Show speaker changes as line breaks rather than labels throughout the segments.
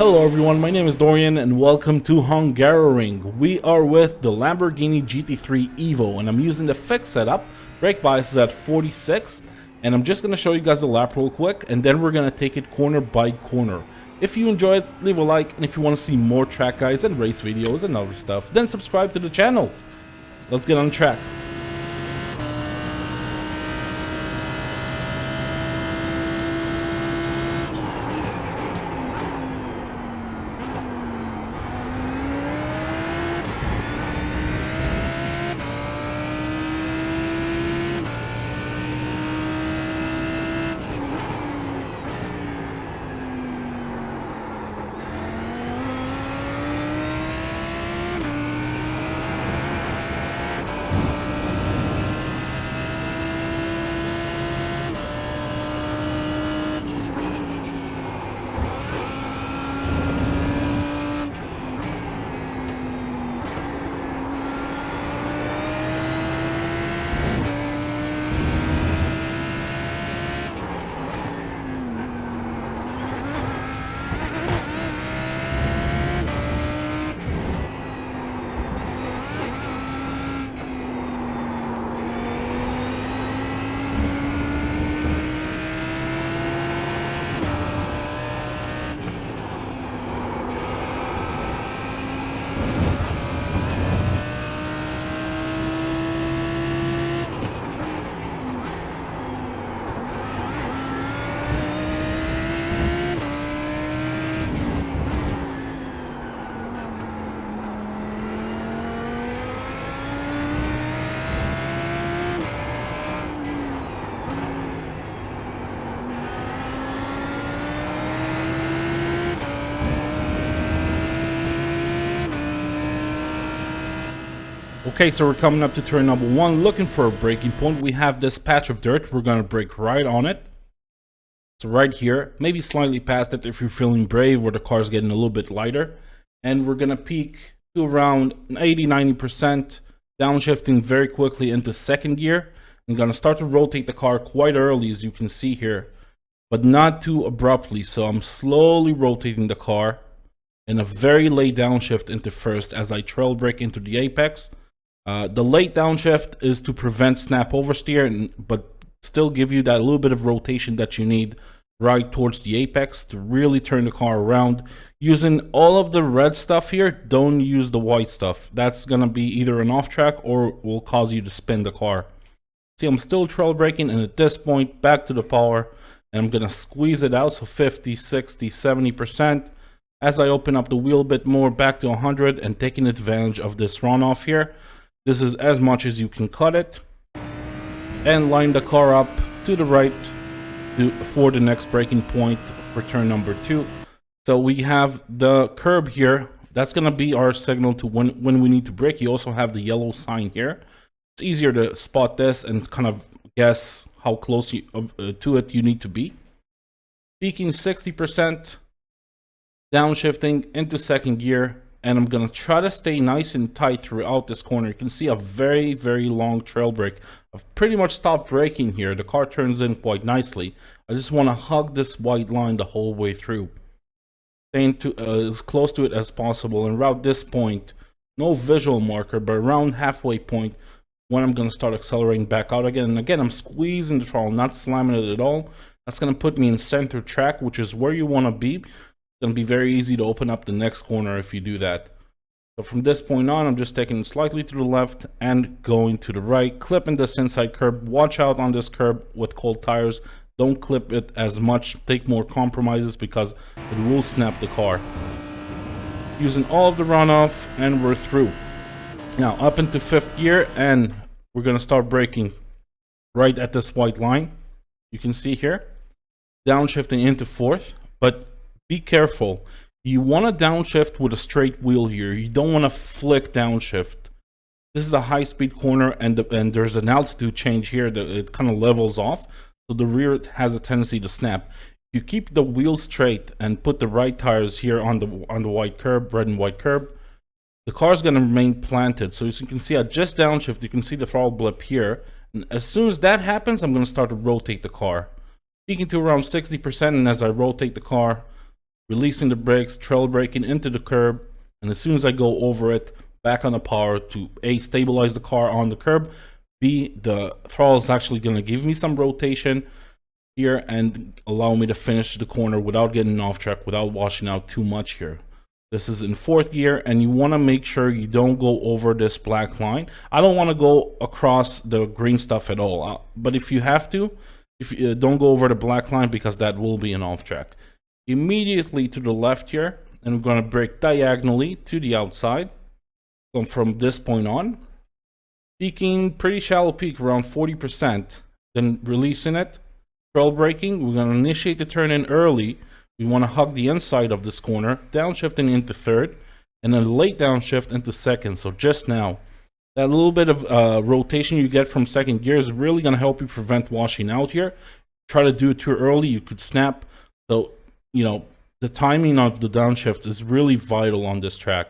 Hello everyone, my name is Dorian and welcome to Hungaroring. We are with the Lamborghini GT3 EVO and I'm using the fixed setup. Brake bias is at 46 and I'm just going to show you guys the lap real quick and then we're going to take it corner by corner. If you enjoyed, leave a like, and if you want to see more track guides and race videos and other stuff, then subscribe to the channel. Let's get on track. Okay, so we're coming up to turn number 1, looking for a braking point. We have this patch of dirt. We're going to brake right on it. So right here, maybe slightly past it if you're feeling brave or the car's getting a little bit lighter. And we're going to peak to around 80-90%, downshifting very quickly into second gear. I'm going to start to rotate the car quite early, as you can see here, but not too abruptly. So I'm slowly rotating the car in a very late downshift into first as I trail brake into the apex. The late downshift is to prevent snap oversteer, but still give you that little bit of rotation that you need right towards the apex to really turn the car around. Using all of the red stuff here, don't use the white stuff. That's going to be either an off track or will cause you to spin the car. See, I'm still trail braking, and at this point, back to the power, and I'm going to squeeze it out, so 50, 60, 70%. As I open up the wheel a bit more, back to 100, and taking advantage of this runoff here. This is as much as you can cut it, and line the car up to the right for the next braking point for turn number 2. So we have the curb here. That's going to be our signal to when we need to brake. You also have the yellow sign here. It's easier to spot this and kind of guess how close to it you need to be. Peaking 60%, downshifting into second gear. And I'm going to try to stay nice and tight throughout this corner. You can see a very, very long trail brake. I've pretty much stopped braking here. The car turns in quite nicely. I just want to hug this white line the whole way through. Staying as close to it as possible. And around this point, no visual marker, but around halfway point, when I'm going to start accelerating back out again. And again, I'm squeezing the throttle, not slamming it at all. That's going to put me in center track, which is where you want to be. It's going to be very easy to open up the next corner if you do that. So from this point on, I'm just taking it slightly to the left and going to the right, clipping this inside curb. Watch out on this curb with cold tires. Don't clip it as much. Take more compromises because it will snap the car. Using all of the runoff, and we're through. Now up into 5th gear, and we're going to start braking right at this white line. You can see here, downshifting into 4th, but be careful. You want to downshift with a straight wheel here. You don't want to flick downshift. This is a high-speed corner, and there's an altitude change here that it kind of levels off. So the rear has a tendency to snap. If you keep the wheel straight and put the right tires here on the white curb, red and white curb, the car is going to remain planted. So as you can see, I just downshift. You can see the throttle blip here. And as soon as that happens, I'm going to start to rotate the car. Peaking to around 60%, and as I rotate the car, releasing the brakes, trail braking into the curb, and as soon as I go over it, back on the power to A, stabilize the car on the curb, B, the throttle is actually going to give me some rotation here and allow me to finish the corner without getting off track, without washing out too much here. This is in 4th gear, and you want to make sure you don't go over this black line. I don't want to go across the green stuff at all, but if you have to, if you don't go over the black line, because that will be an off track. Immediately to the left here, and we're going to brake diagonally to the outside. So from this point on, peaking, pretty shallow peak, around 40%, then releasing it, trail braking. We're going to initiate the turn in early. We want to hug the inside of this corner, downshifting into 3rd, and then late downshift into 2nd. So just now, that little bit of rotation you get from 2nd gear is really going to help you prevent washing out here. Try to do it too early, you could snap. So, you know, the timing of the downshift is really vital on this track.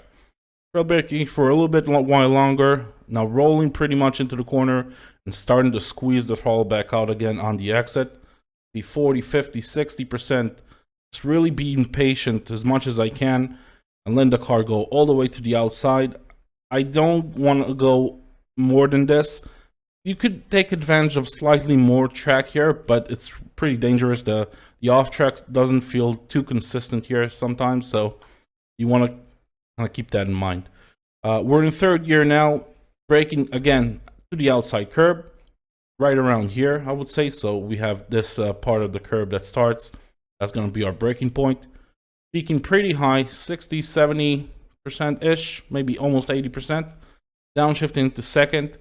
Trail braking for a little bit while longer. Now rolling pretty much into the corner and starting to squeeze the throttle back out again on the exit. The 40, 50, 60%. Just really being patient as much as I can and letting the car go all the way to the outside. I don't want to go more than this. You could take advantage of slightly more track here, but it's pretty dangerous. The off track doesn't feel too consistent here sometimes, so you want to kind of keep that in mind. We're in 3rd gear now, braking again to the outside curb, right around here, I would say. So we have this part of the curb that starts. That's going to be our braking point. Peaking pretty high, 60, 70%-ish, maybe almost 80%. Downshifting to 2nd.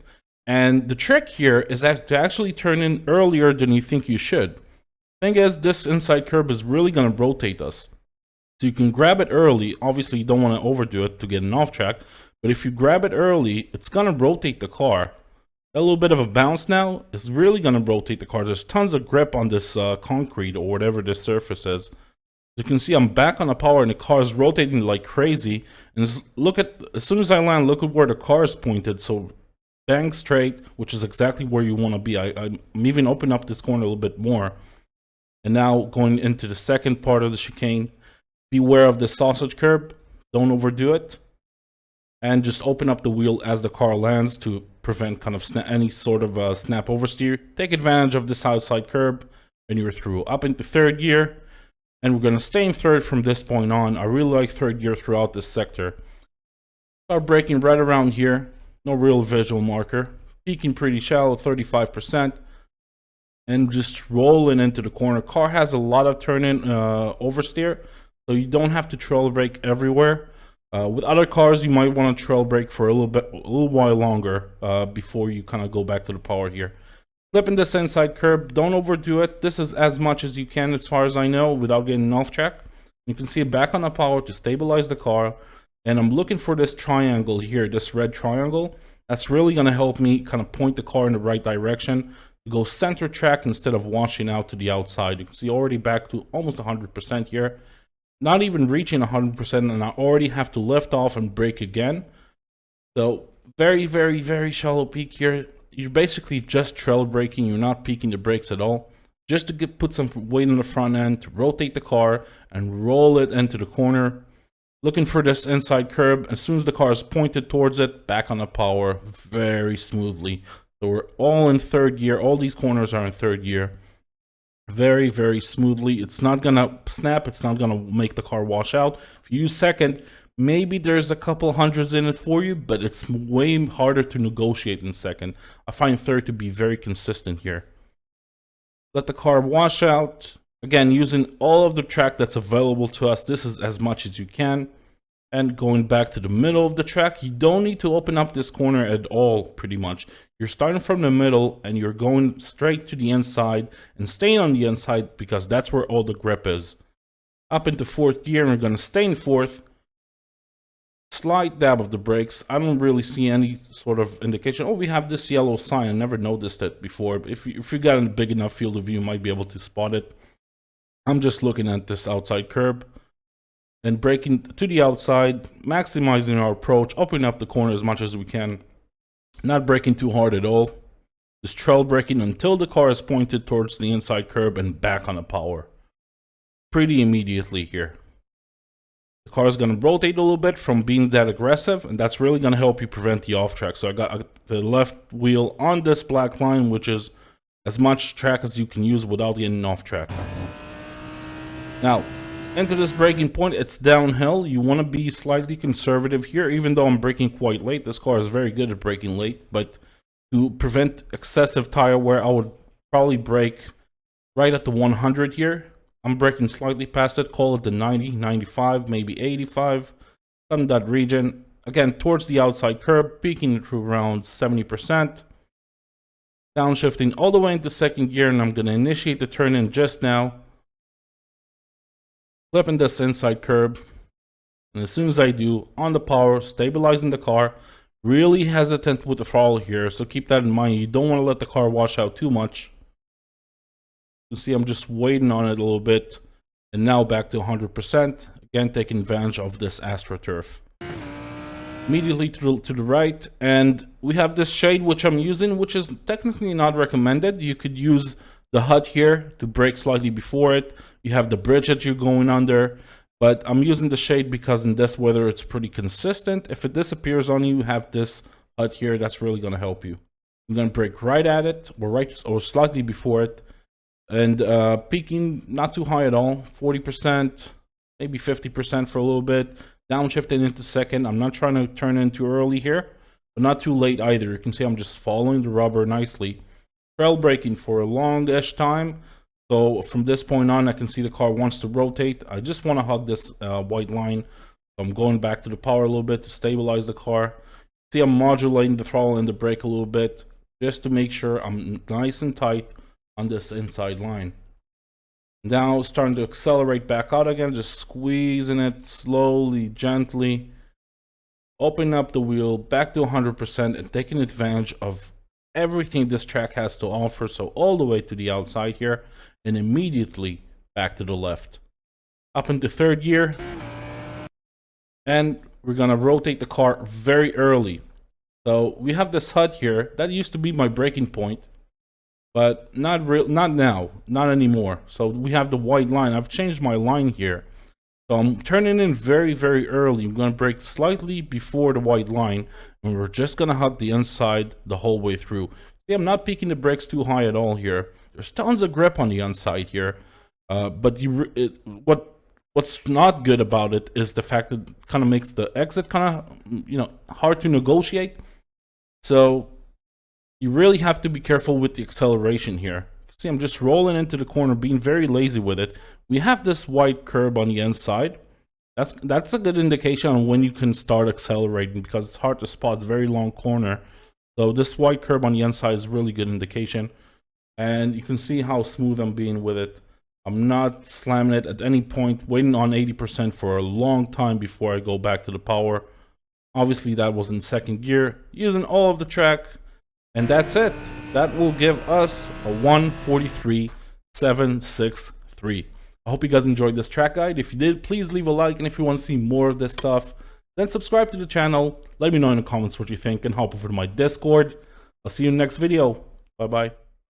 And the trick here is that to actually turn in earlier than you think you should. Thing is, this inside curb is really going to rotate us. So you can grab it early. Obviously, you don't want to overdo it to get an off track. But if you grab it early, it's going to rotate the car. A little bit of a bounce now is really going to rotate the car. There's tons of grip on this concrete or whatever this surface is. You can see I'm back on the power and the car is rotating like crazy. And look at, as soon as I land, look at where the car is pointed. So bang straight, which is exactly where you want to be. I'm even opening up this corner a little bit more. And now going into the 2nd part of the chicane. Beware of the sausage curb. Don't overdo it. And just open up the wheel as the car lands to prevent kind of any sort of snap oversteer. Take advantage of this outside curb and you're through. Up into 3rd gear, and we're going to stay in 3rd from this point on. I really like 3rd gear throughout this sector. Start braking right around here. No real visual marker. Peaking pretty shallow, 35%. And just rolling into the corner. Car has a lot of turn-in oversteer, so you don't have to trail brake everywhere. With other cars, you might want to trail brake for a little while longer before you kind of go back to the power here. Flipping this inside curb, don't overdo it. This is as much as you can, as far as I know, without getting off track. You can see it back on the power to stabilize the car. And I'm looking for this triangle here, this red triangle. That's really going to help me kind of point the car in the right direction to go center track instead of washing out to the outside. You can see already back to almost 100% here. Not even reaching 100%, and I already have to lift off and brake again. So very, very, very shallow peak here. You're basically just trail braking. You're not peaking the brakes at all. Just to put some weight on the front end, to rotate the car and roll it into the corner. Looking for this inside curb. As soon as the car is pointed towards it, back on the power very smoothly. So we're all in 3rd gear. All these corners are in 3rd gear. Very, very smoothly. It's not gonna snap. It's not gonna make the car wash out. If you use 2nd, maybe there's a couple hundreds in it for you, but it's way harder to negotiate in 2nd. I find 3rd to be very consistent here. Let the car wash out. Again, using all of the track that's available to us. This is as much as you can. And going back to the middle of the track, you don't need to open up this corner at all, pretty much. You're starting from the middle and you're going straight to the inside and staying on the inside because that's where all the grip is. Up into 4th gear, and we're going to stay in 4th. Slight dab of the brakes. I don't really see any sort of indication. Oh, we have this yellow sign. I never noticed it before. If you got a big enough field of view, you might be able to spot it. I'm just looking at this outside curb and braking to the outside, maximizing our approach, opening up the corner as much as we can. Not braking too hard at all. Just trail braking until the car is pointed towards the inside curb and back on the power. Pretty immediately here. The car is going to rotate a little bit from being that aggressive, and that's really going to help you prevent the off track. So I got the left wheel on this black line, which is as much track as you can use without getting off track. Now, into this braking point, it's downhill. You want to be slightly conservative here, even though I'm braking quite late. This car is very good at braking late, but to prevent excessive tire wear, I would probably brake right at the 100 here. I'm braking slightly past it, call it the 90, 95, maybe 85, in that region. Again, towards the outside curb, peaking to around 70%. Downshifting all the way into second gear, and I'm going to initiate the turn in just now. Flipping this inside curb, and as soon as I do, on the power, stabilizing the car. Really hesitant with the throttle here, so keep that in mind. You don't want to let the car wash out too much. You see I'm just waiting on it a little bit, and now back to 100%. Again, taking advantage of this AstroTurf. Immediately to the right, and we have this shade which I'm using, which is technically not recommended. You could use the HUD here to brake slightly before it. You have the bridge that you're going under, but I'm using the shade because in this weather it's pretty consistent. If it disappears on you, you have this HUD here. That's really going to help you. I'm going to brake right at it, or slightly before it, and peaking not too high at all, 40%, maybe 50% for a little bit. Downshifting into second. I'm not trying to turn in too early here, but not too late either. You can see I'm just following the rubber nicely. Trail braking for a long-ish time. So from this point on, I can see the car wants to rotate. I just want to hug this white line. So I'm going back to the power a little bit to stabilize the car. See, I'm modulating the throttle and the brake a little bit just to make sure I'm nice and tight on this inside line. Now starting to accelerate back out again, just squeezing it slowly, gently. Opening up the wheel back to 100% and taking advantage of everything this track has to offer. So all the way to the outside here, and immediately back to the left. Up into third gear, and we're gonna rotate the car very early. So we have this HUD here that used to be my braking point, but not now, not anymore. So we have the white line. I've changed my line here, so I'm turning in very, very early. I'm gonna brake slightly before the white line, and we're just gonna hug the inside the whole way through. See, I'm not peaking the brakes too high at all here. There's tons of grip on the inside here, but what's not good about it is the fact that it kind of makes the exit kind of hard to negotiate. So you really have to be careful with the acceleration here. See, I'm just rolling into the corner, being very lazy with it. We have this white curb on the inside. That's a good indication on when you can start accelerating, because it's hard to spot, very long corner. So this white curb on the inside is really good indication. And you can see how smooth I'm being with it. I'm not slamming it at any point, waiting on 80% for a long time before I go back to the power. Obviously that was in second gear, using all of the track. And that's it. That will give us a 143.763. I hope you guys enjoyed this track guide. If you did, please leave a like. And if you want to see more of this stuff, then subscribe to the channel. Let me know in the comments what you think and hop over to my Discord. I'll see you in the next video. Bye-bye.